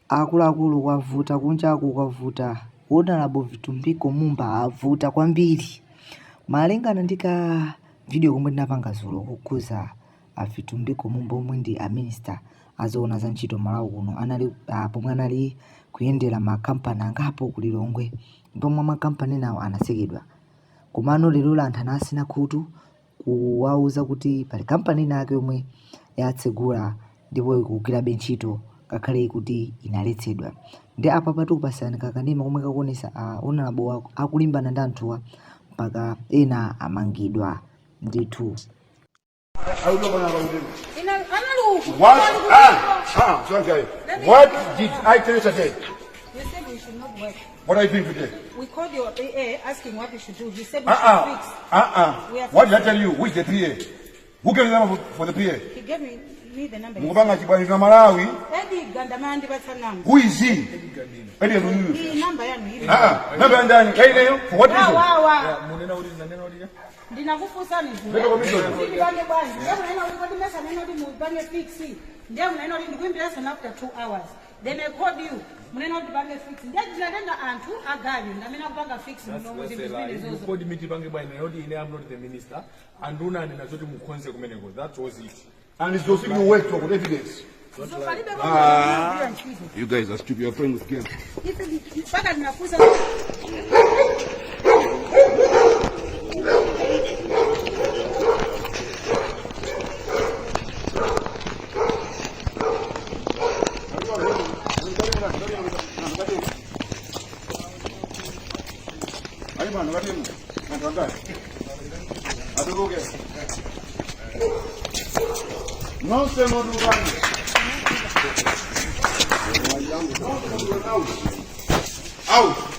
akuluakulu kwavuta kunjaku kwavuta wodalabo Vitumbiko Mumba avuta kwambiri malingana ndika video komwe ndinapanga Dzulo kukuza Vitumbiko Mumba omwe ndi minister azoona za ntchito Malawi kuno anali pomwe anali kuyendera makampani angapo ku Lilongwe pomwe makampani nawo anasekedwa komano lero anthu anasina khutu kuwauza kuti pali kampani nake yomwe yatsegula ndipo ikugwirabe ntchito ngakhale kuti inaletsedwa ndi apa patukupasiyana kakanema komwe kakuonesa onalabo akulimbana ndi anthuwa mpaka ena amangidwa ndithu. What did I tell you today? You said we should not work. What are you doing today? We called your PA asking what we should do. He said we should fix. What did I tell you? Who is the PA? Who gave the number for the PA? He gave me the number. Malawi. Who is he? Number for what reason? After 2 hours. Then I called you. You called me to Bangi by Nayodi, I'm not the minister, and Runa and Nazoti Mukonse Kumenego. That was it. And it's also you work for evidence. You guys are stupid, you're playing with games. No se lo out.